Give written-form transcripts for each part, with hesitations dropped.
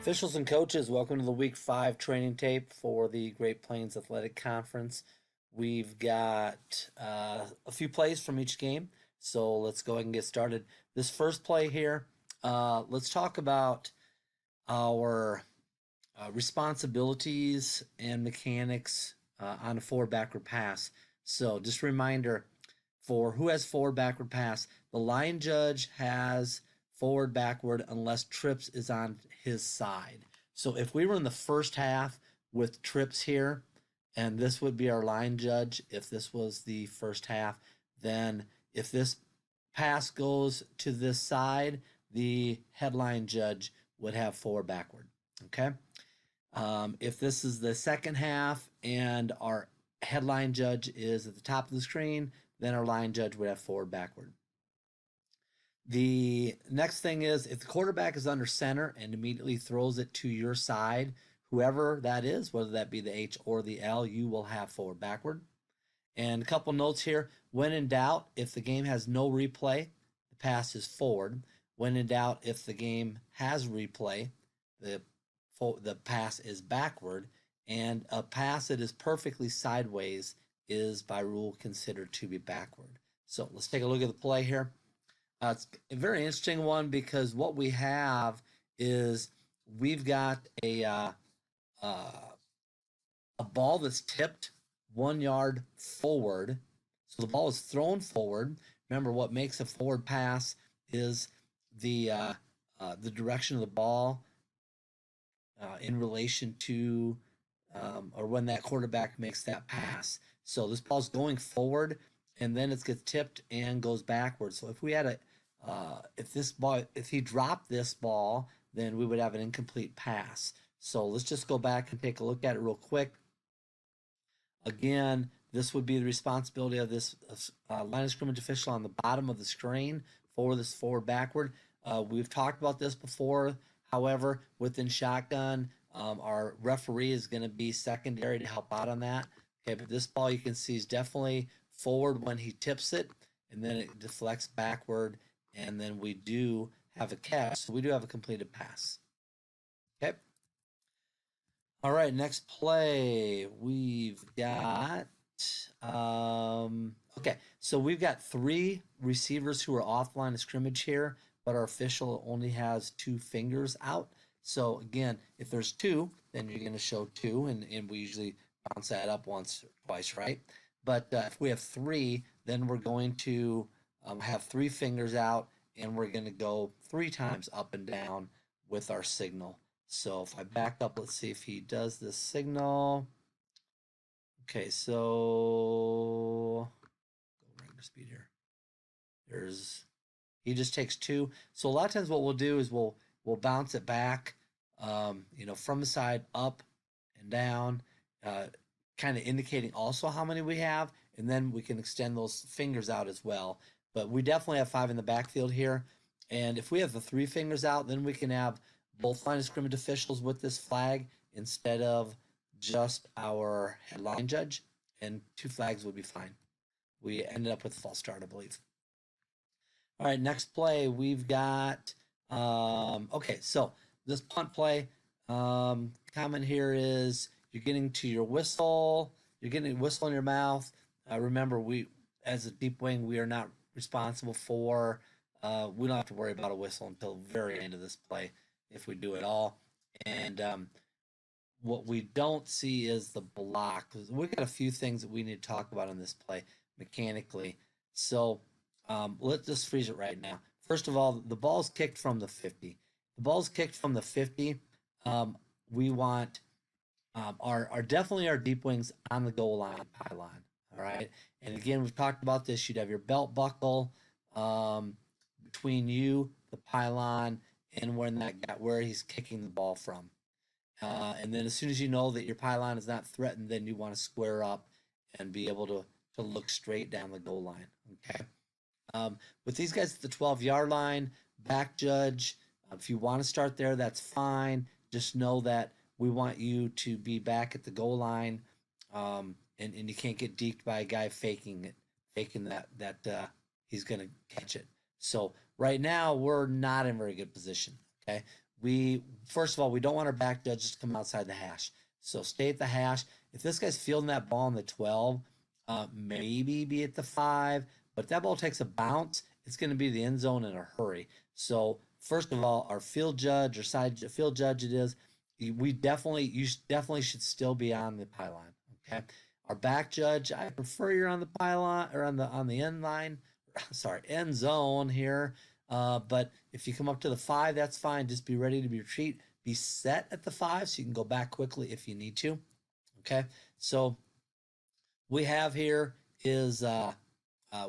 Officials and coaches, welcome to the Week 5 training tape for the Great Plains Athletic Conference. We've got a few plays from each game, so let's go ahead and get started. This first play here, let's talk about our responsibilities and mechanics on a forward backward pass. So just a reminder, for who has forward backward pass, the line judge has forward backward unless trips is on his side. So if we were in the first half with trips here, and this would be our line judge if this was the first half, then if this pass goes to this side, the headline judge would have forward backward. Okay. If this is the second half and our headline judge is at the top of the screen, then our line judge would have forward backward. The next thing is if the quarterback is under center and immediately throws it to your side, whoever that is, whether that be the H or the L, you will have forward backward. And a couple notes here. When in doubt, if the game has no replay, the pass is forward. When in doubt, if the game has replay, the pass is backward. And a pass that is perfectly sideways is by rule considered to be backward. So let's take a look at the play here. It's a very interesting one because what we have is we've got a ball that's tipped 1 yard forward. So the ball is thrown forward. Remember, what makes a forward pass is the direction of the ball in relation to or when that quarterback makes that pass. So this ball's going forward, and then it gets tipped and goes backwards. So if we had if he dropped this ball, then we would have an incomplete pass. So let's just go back and take a look at it real quick. Again, this would be the responsibility of this line of scrimmage official on the bottom of the screen for this forward backward. We've talked about this before. However, within shotgun, our referee is going to be secondary to help out on that. Okay, but this ball you can see is definitely forward when he tips it, and then it deflects backward, and then we do have a catch. So we do have a completed pass. Okay. All right, next play. We've got, okay, so we've got 3 receivers who are off line of scrimmage here, but our official only has 2 fingers out. So again, if there's 2, then you're going to show 2, and we usually bounce that up once or twice, right? But if we have 3, then we're going to have 3 fingers out, and we're going to go 3 times up and down with our signal. So if I back up, let's see if he does this signal. Okay, so go regular speed here. He just takes 2. So a lot of times what we'll do is we'll bounce it back, from the side up and down, kind of indicating also how many we have, and then we can extend those fingers out as well. But we definitely have 5 in the backfield here. And if we have the 3 fingers out, then we can have both line of scrimmage officials with this flag instead of just our headline judge, and 2 flags would be fine. We ended up with a false start, I believe. All right, next play, we've got, okay, so this punt play, comment here is you're getting to your whistle, you're getting a whistle in your mouth. Remember, we, as a deep wing, we are not responsible for, we don't have to worry about a whistle until the very end of this play if we do it all. And what we don't see is the block. We've got a few things that we need to talk about in this play mechanically. So let's just freeze it right now. First of all, the ball's kicked from the 50. The ball's kicked from the 50. We want definitely our deep wings on the goal line pylon. All right. And again, we've talked about this. You'd have your belt buckle between you, the pylon, and where he's kicking the ball from. And then as soon as you know that your pylon is not threatened, then you want to square up and be able to look straight down the goal line. Okay. With these guys at the 12-yard line, back judge, if you want to start there, that's fine. Just know that we want you to be back at the goal line, and you can't get deked by a guy faking that he's going to catch it. So right now we're not in a very good position. Okay, first of all, we don't want our back judges to come outside the hash. So stay at the hash. If this guy's fielding that ball in the 12, maybe be at the 5, but if that ball takes a bounce, it's going to be the end zone in a hurry. So first of all, our field judge or side field judge it is, you definitely should still be on the pylon. Okay. Our back judge, I prefer you're on the pylon or on the end line, sorry, end zone here. But if you come up to the 5, that's fine. Just be ready to be retreat. Be set at the 5 so you can go back quickly if you need to. Okay. So we have here is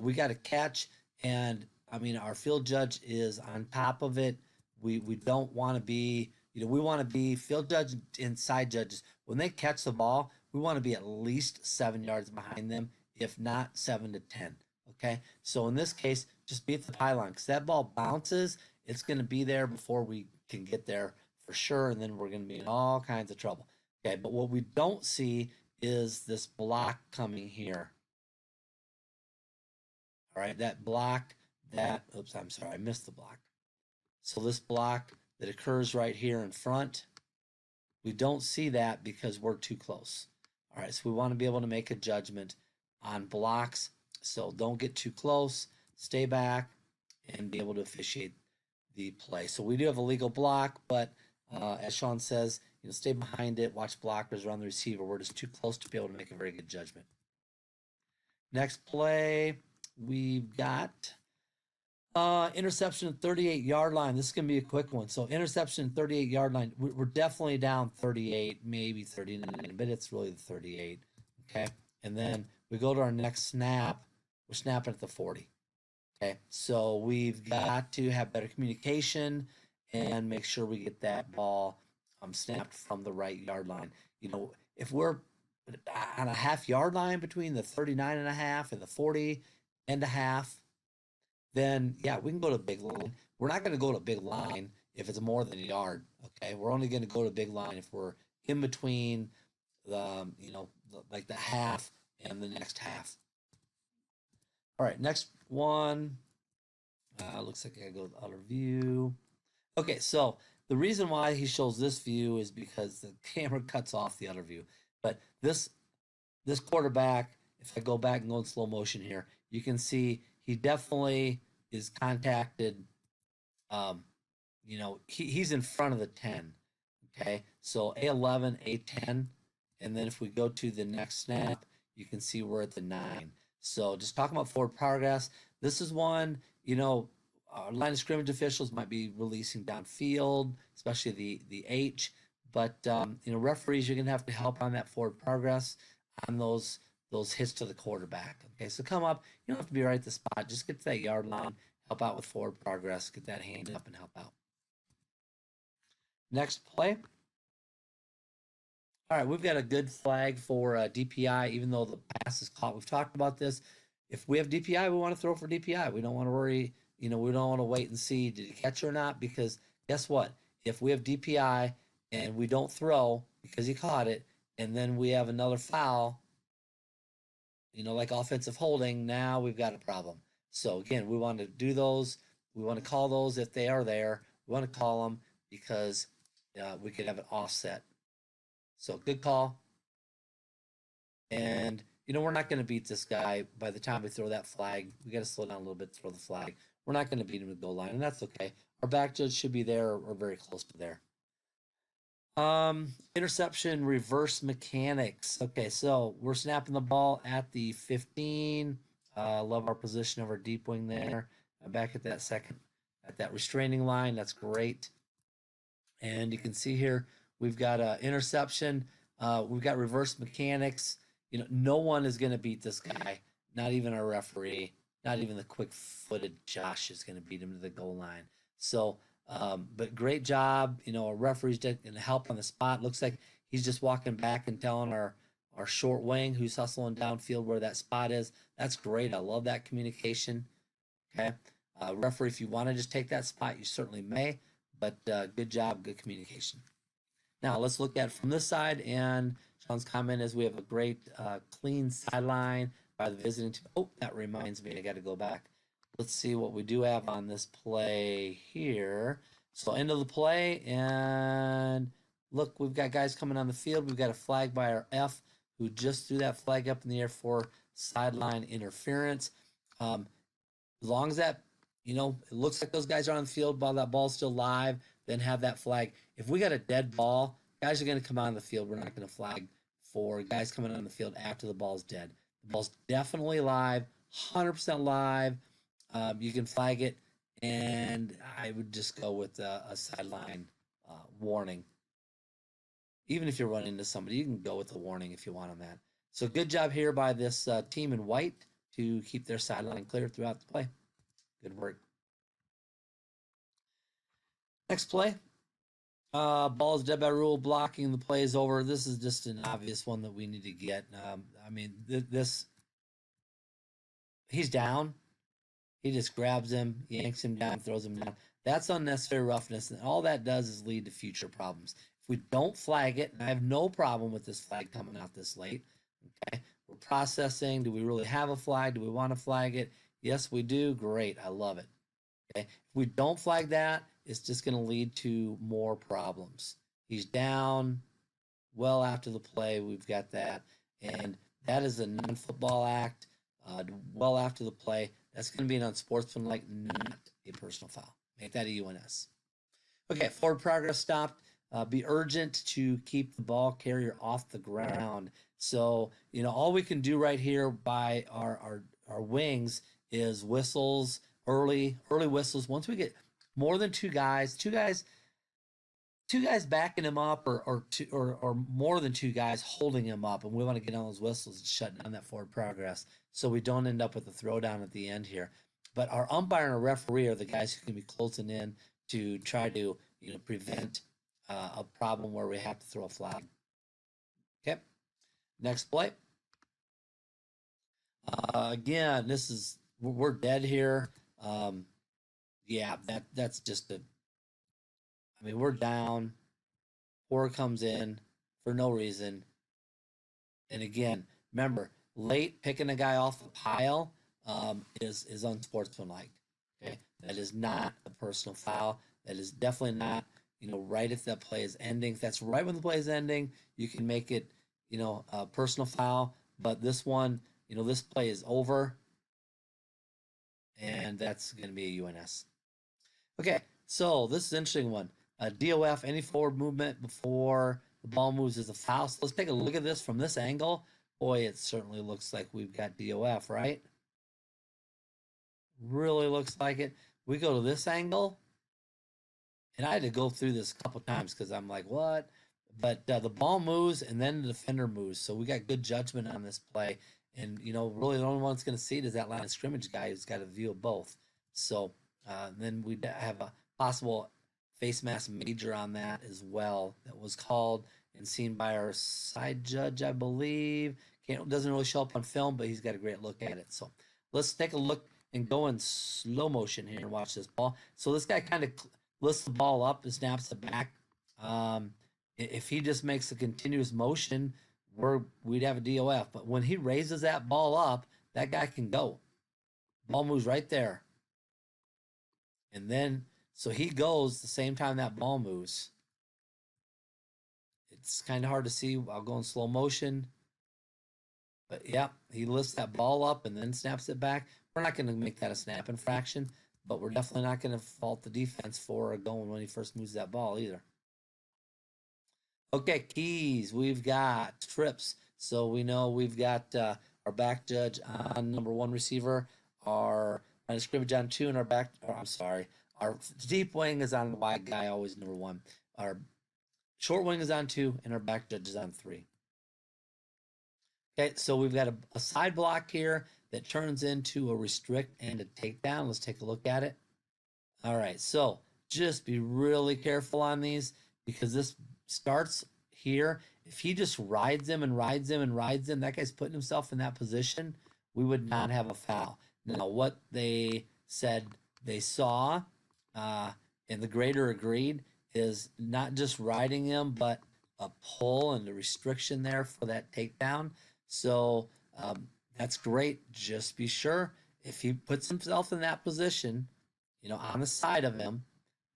we got a catch, and I mean our field judge is on top of it. We don't want to be, we want to be field judge and side judges when they catch the ball. We want to be at least 7 yards behind them, if not 7 to 10. Okay, so in this case, just be at the pylon because that ball bounces. It's going to be there before we can get there for sure, and then we're going to be in all kinds of trouble. Okay, but what we don't see is this block coming here. All right, that block, oops, I'm sorry, I missed the block. So this block that occurs right here in front, we don't see that because we're too close. All right, so we want to be able to make a judgment on blocks. So don't get too close, stay back, and be able to officiate the play. So we do have a legal block, but as Sean says, stay behind it, watch blockers around the receiver. We're just too close to be able to make a very good judgment. Next play, we've got interception at 38-yard line. This is going to be a quick one. So interception 38-yard line. We're definitely down 38, maybe 39, but it's really the 38. Okay. And then we go to our next snap. We're snapping at the 40. Okay. So we've got to have better communication and make sure we get that ball snapped from the right yard line. If we're on a half-yard line between the 39.5 and the 40.5, then yeah, we can go to big line. We're not going to go to big line if it's more than a yard. Okay, we're only going to go to big line if we're in between the like the half and the next half. All right, next one. Looks like I gotta go to other view. Okay, so the reason why he shows this view is because the camera cuts off the other view. But this quarterback, if I go back and go in slow motion here, you can see he definitely is contacted. He's in front of the 10. Okay, so A11, A10, and then if we go to the next snap, you can see we're at the 9. So just talking about forward progress, this is one, line of scrimmage officials might be releasing downfield, especially the H, but referees, you're gonna have to help on that forward progress on those hits to the quarterback. Okay, so come up, you don't have to be right at the spot, just get to that yard line, help out with forward progress, get that hand up and help out. Next play. All right, we've got a good flag for DPI, even though the pass is caught. We've talked about this. If we have DPI, we want to throw for DPI. We don't want to worry, we don't want to wait and see, did he catch or not? Because guess what? If we have DPI and we don't throw because he caught it, and then we have another foul, like offensive holding, now we've got a problem. So again, we want to do those. We want to call those if they are there. We want to call them because we could have an offset. So good call. And, we're not going to beat this guy by the time we throw that flag. We got to slow down a little bit to throw the flag. We're not going to beat him to the goal line, and that's okay. Our back judge should be there or very close to there. Interception reverse mechanics. Okay, so we're snapping the ball at the 15. Love our position of our deep wing there. Back at that restraining line. That's great. And you can see here, we've got interception. We've got reverse mechanics. No one is going to beat this guy. Not even our referee. Not even the quick-footed Josh is going to beat him to the goal line. So, but great job. Our referee's going to help on the spot. Looks like he's just walking back and telling our short wing who's hustling downfield where that spot is. That's great. I love that communication. Okay. Referee, if you want to just take that spot, you certainly may. But good job, good communication. Now let's look at it from this side, and Sean's comment is we have a great clean sideline by the visiting team. Oh, that reminds me, I got to go back. Let's see what we do have on this play here. So end of the play, and look, we've got guys coming on the field. We've got a flag by our F who just threw that flag up in the air for sideline interference. As long as that, it looks like those guys are on the field while that ball's still live, then have that flag. If we got a dead ball, guys are going to come on the field. We're not going to flag for guys coming on the field after the ball's dead. The ball's definitely live, 100% live. You can flag it, and I would just go with a sideline warning. Even if you're running into somebody, you can go with a warning if you want on that. So good job here by this team in white to keep their sideline clear throughout the play. Good work. Next play. Ball is dead by rule, blocking. The play is over. This is just an obvious one that we need to get. He's down. He just grabs him, yanks him down, throws him down. That's unnecessary roughness, and all that does is lead to future problems. If we don't flag it, and I have no problem with this flag coming out this late, okay, we're processing. Do we really have a flag? Do we want to flag it? Yes, we do. Great. I love it. Okay. If we don't flag that, it's just going to lead to more problems. He's down well after the play. We've got that. And that is a non-football act well after the play. That's going to be an unsportsmanlike, not a personal foul. Make that a UNS. Okay, forward progress stopped. Be urgent to keep the ball carrier off the ground. So, all we can do right here by our wings is whistles, early whistles. Once we get more than two guys backing him up, or more than two guys holding him up, and we want to get on those whistles and shut down that forward progress so we don't end up with a throwdown at the end here. But our umpire and our referee are the guys who can be closing in to try to prevent a problem where we have to throw a flag. Okay, next play. Again, we're dead here. Yeah, that's just we're down. Four comes in for no reason. And again, remember, late picking a guy off the pile is unsportsmanlike. Okay, that is not a personal foul. That is definitely not right if that play is ending. If that's right when the play is ending, you can make it a personal foul. But this one, this play is over, and that's going to be a UNS. Okay, so this is an interesting one. DOF, any forward movement before the ball moves is a foul. So let's take a look at this from this angle. Boy, it certainly looks like we've got DOF, right? Really looks like it. We go to this angle, and I had to go through this a couple times because I'm like, what? But the ball moves, and then the defender moves. So we got good judgment on this play. And, really the only one that's going to see it is that line of scrimmage guy who's got a view of both. So then we have a possible face mask major on that as well that was called and seen by our side judge, I believe. Doesn't really show up on film, but he's got a great look at it. So let's take a look and go in slow motion here and watch this ball. So this guy kind of lifts the ball up and snaps it back. If he just makes a continuous motion, we'd have a DOF. But when he raises that ball up, that guy can go. Ball moves right there. And then, so he goes the same time that ball moves. It's kind of hard to see. I'll go in slow motion. But yeah, he lifts that ball up and then snaps it back. We're not going to make that a snap infraction, but we're definitely not going to fault the defense for going when he first moves that ball either. Okay, keys. We've got trips. So we know we've got our back judge on number one receiver, our line of scrimmage on two, and our deep wing is on the wide guy, always number one. Our short wing is on two, and our back judge is on three. Okay, so we've got a side block here that turns into a restrict and a takedown. Let's take a look at it. All right, so just be really careful on these because this starts here. If he just rides him and rides him and rides him, that guy's putting himself in that position, we would not have a foul. Now, what they said they saw, and the grader agreed, is not just riding him, but a pull and a restriction there for that takedown. So that's great. Just be sure if he puts himself in that position, on the side of him,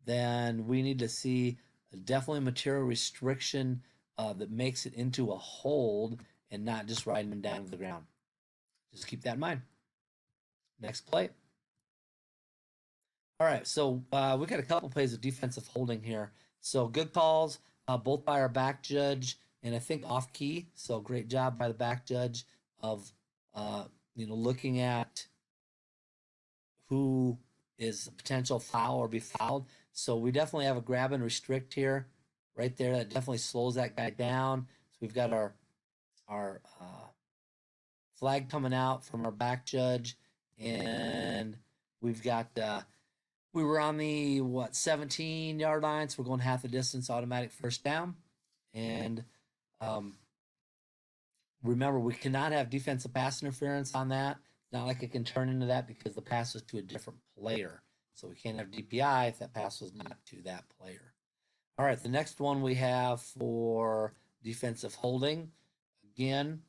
then we need to see definitely material restriction that makes it into a hold and not just riding him down to the ground. Just keep that in mind. Next play. All right, so we got a couple plays of defensive holding here. So good calls, both by our back judge and I think off key. So great job by the back judge of looking at who is a potential foul or be fouled. So we definitely have a grab and restrict here, right there. That definitely slows that guy down. So we've got our flag coming out from our back judge, and we've got we were on the 17-yard line, so we're going half the distance, automatic first down. And remember, we cannot have defensive pass interference on that. It's not like it can turn into that because the pass was to a different player. So we can't have DPI if that pass was not to that player. All right, the next one we have for defensive holding. Again,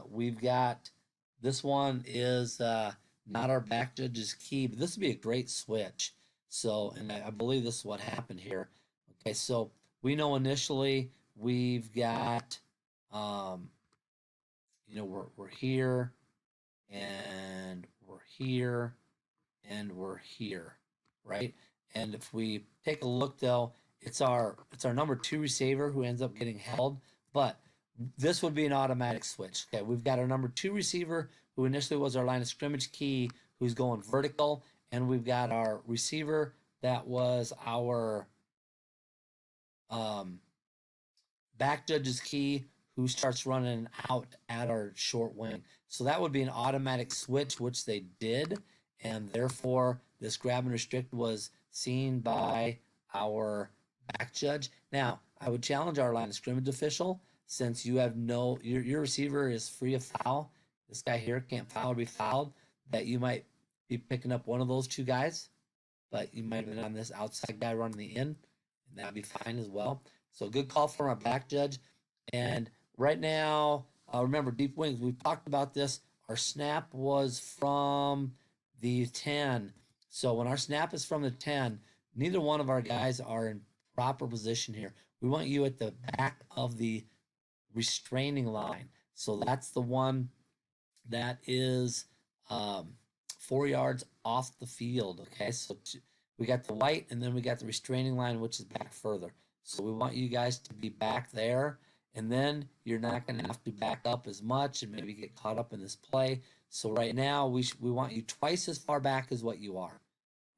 we've got this one is not our back judge's key, but this would be a great switch. So, and I believe this is what happened here. Okay, so we know initially we've got, we're here, and we're here, and we're here, right? And if we take a look though, it's our number 2 receiver who ends up getting held, but this would be an automatic switch. Okay, we've got our number 2 receiver who initially was our line of scrimmage key, who's going vertical, and we've got our receiver that was our back judge's key, who starts running out at our short wing. So that would be an automatic switch, which they did, and therefore this grab and restrict was seen by our back judge. Now, I would challenge our line of scrimmage official, since you have your receiver is free of foul. This guy here can't foul or be fouled, that you might be picking up one of those 2 guys, but you might have been on this outside guy running the in, and that'd be fine as well. So good call from our back judge. And right now, remember, deep wings, we've talked about this. Our snap was from the 10. So when our snap is from the 10, neither one of our guys are in proper position here. We want you at the back of the restraining line. So that's the one that is 4 yards off the field. Okay, so we got the white, and then we got the restraining line, which is back further. So we want you guys to be back there, and then you're not going to have to back up as much and maybe get caught up in this play. So right now, we want you twice as far back as what you are.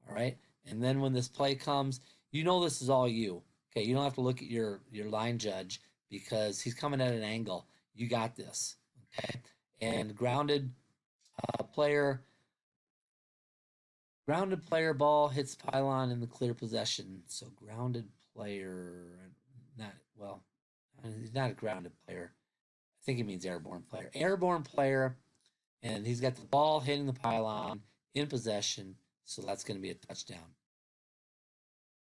All right, and then when this play comes, this is all you. Okay, you don't have to look at your line judge because he's coming at an angle. You got this. Okay, and grounded player ball hits pylon in the clear possession. So grounded player, he's not a grounded player. I think he means airborne player. Airborne player, and he's got the ball hitting the pylon in possession, so that's going to be a touchdown.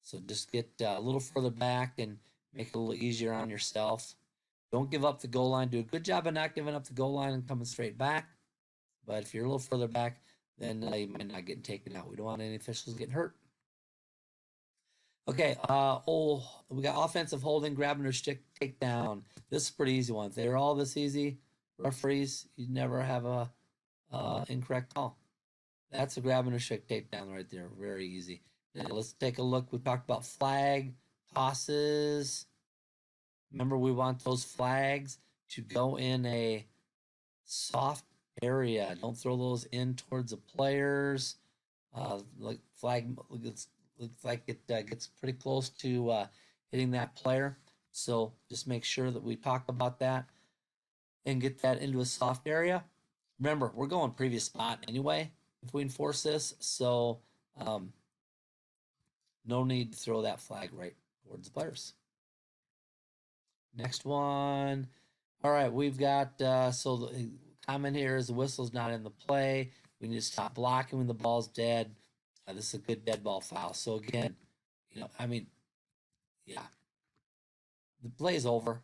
So just get a little further back and make it a little easier on yourself. Don't give up the goal line. Do a good job of not giving up the goal line and coming straight back. But if you're a little further back, then you might not get taken out. We don't want any officials getting hurt. Okay, we got offensive holding, grab and restrict, takedown. This is a pretty easy one. If they're all this easy, referees, you never have a incorrect call. That's a grab and restrict takedown right there. Very easy. Now let's take a look. We talked about flag tosses. Remember, we want those flags to go in a soft area. Don't throw those in towards the players. Flag looks like it gets pretty close to hitting that player. So just make sure that we talk about that and get that into a soft area. Remember, we're going previous spot anyway if we enforce this. So no need to throw that flag right towards the players. Next one. All right, we've got, so the comment here is the whistle's not in the play. We need to stop blocking when the ball's dead. This is a good dead ball foul. So again, yeah. The play is over.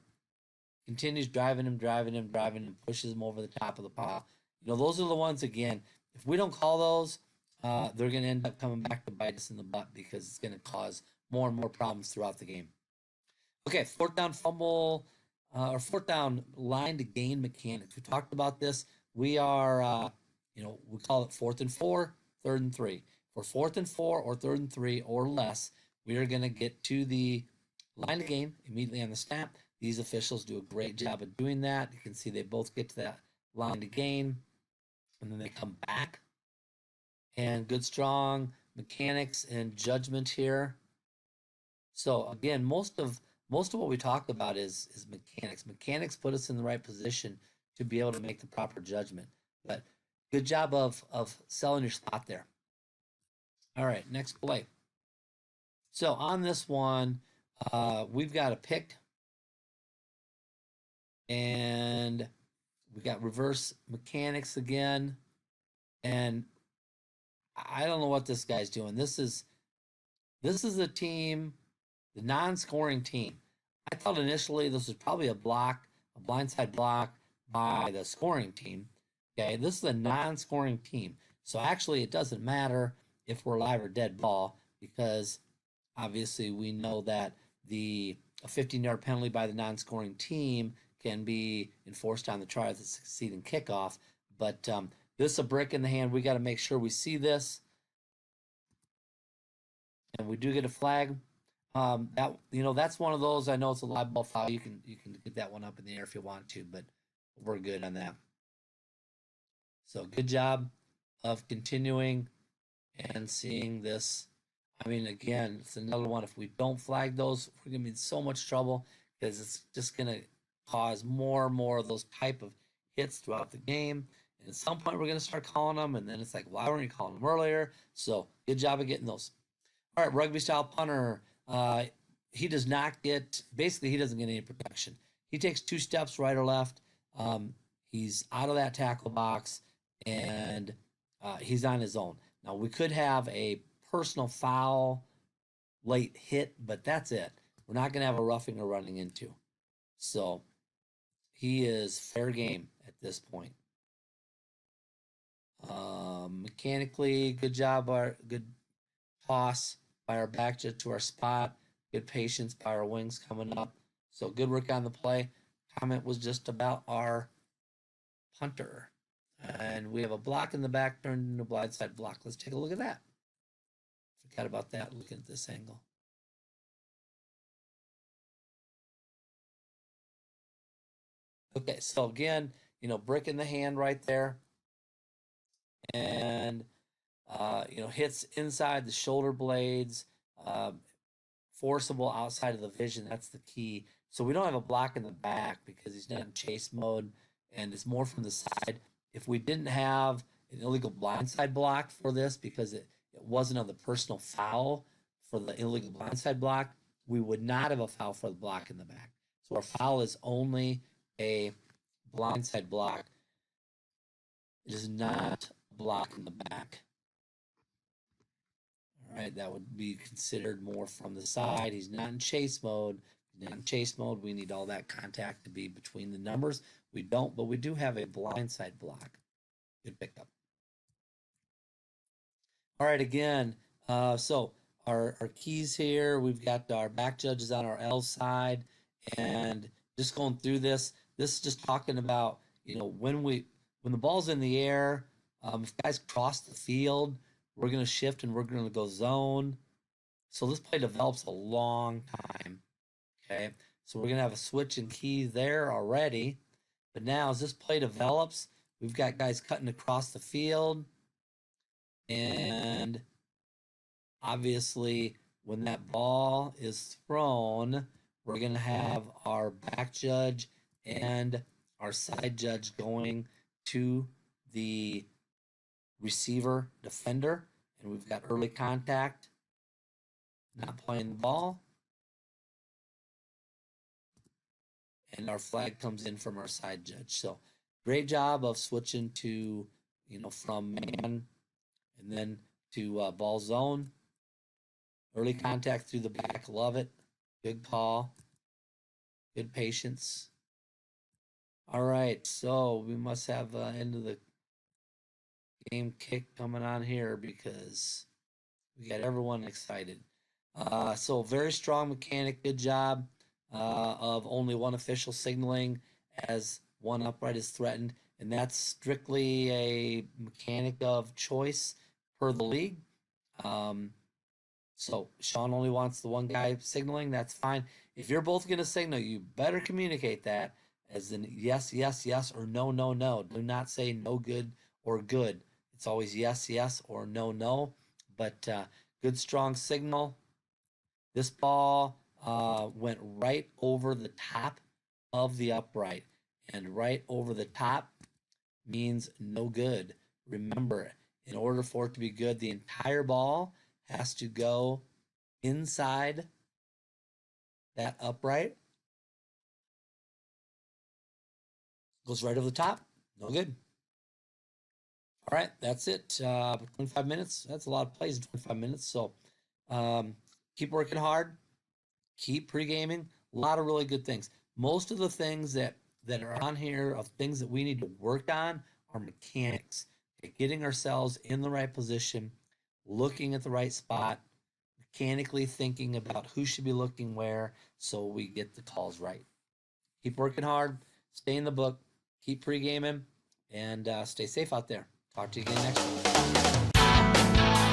Continues driving him, pushes him over the top of the pile. Those are the ones, again, if we don't call those, they're going to end up coming back to bite us in the butt because it's going to cause more and more problems throughout the game. Okay, fourth down fumble or fourth down line to gain mechanics. We talked about this. We are, we call it 4th and 4, 3rd and 3. For 4th and 4 or 3rd and 3 or less, we are going to get to the line to gain immediately on the snap. These officials do a great job of doing that. You can see they both get to that line to gain, and then they come back. And good, strong mechanics and judgment here. So again, most of what we talk about is mechanics. Mechanics put us in the right position to be able to make the proper judgment. But good job of selling your spot there. All right, next play. So on this one, we've got a pick, and we got reverse mechanics again, and I don't know what this guy's doing. This is a team, the non-scoring team. I thought initially this was probably a blindside block by the scoring team. Okay, this is a non-scoring team. So actually it doesn't matter if we're live or dead ball, because obviously we know that a 15-yard penalty by the non-scoring team can be enforced on the try of the succeeding kickoff. But this is a brick in the hand. We got to make sure we see this. And we do get a flag. That's one of those. I know it's a live ball foul. You can get that one up in the air if you want to, but we're good on that. So good job of continuing and seeing this. I mean, again, it's another one. If we don't flag those, we're gonna be in so much trouble because it's just gonna cause more and more of those type of hits throughout the game. And at some point, we're gonna start calling them, and then it's like, why weren't you calling them earlier? So good job of getting those. All right, rugby style punter. He does not get, basically, he doesn't get any protection. He takes 2 steps right or left. He's out of that tackle box, and he's on his own. Now, we could have a personal foul late hit, but that's it. We're not going to have a roughing or running into. So he is fair game at this point. Mechanically, good job, good toss by our back judge to our spot. Good patience by our wings coming up. So good work on the play. Comment was just about our punter. And we have a block in the back turned into a blindside block. Let's take a look at that. Forgot about that looking at this angle. Okay, so again, brick in the hand right there. And, hits inside the shoulder blades. Forcible outside of the vision. That's the key. So we don't have a block in the back because he's not in chase mode, and it's more from the side. If we didn't have an illegal blindside block for this because it wasn't on the personal foul for the illegal blindside block, we would not have a foul for the block in the back. So our foul is only a blindside block. It is not a block in the back. All right, that would be considered more from the side. He's not in chase mode. Not in chase mode. We need all that contact to be between the numbers. We don't, but we do have a blindside block. Good pickup. All right, again, so our keys here, we've got our back judges on our L side, and just going through this is just talking about, when the ball's in the air, if guys cross the field, we're going to shift and we're going to go zone. So this play develops a long time. Okay, so we're going to have a switch in keys there already. But now as this play develops, we've got guys cutting across the field. And obviously, when that ball is thrown, we're going to have our back judge and our side judge going to the receiver defender. And we've got early contact, not playing the ball. And our flag comes in from our side judge. So great job of switching to, from man and then to ball zone. Early contact through the back, love it. Good call. Good patience. All right, so we must have end of the game kick coming on here because we got everyone excited. So very strong mechanic. Good job of only one official signaling as one upright is threatened, and that's strictly a mechanic of choice per the league. So Sean only wants the one guy signaling. That's fine. If you're both going to signal, you better communicate that as in yes, yes, yes, or no, no, no. Do not say no good or good. It's always yes, yes, or no, no. But good, strong signal. This ball went right over the top of the upright, and right over the top means no good. Remember, in order for it to be good, the entire ball has to go inside that upright. Goes right over the top. No good. All right, that's it. 25 minutes. That's a lot of plays in 25 minutes. So keep working hard. Keep pre-gaming. A lot of really good things. Most of the things that are on here of things that we need to work on are mechanics. Okay, getting ourselves in the right position, looking at the right spot, mechanically thinking about who should be looking where so we get the calls right. Keep working hard, stay in the book, keep pre-gaming, and stay safe out there. Talk to you again next week.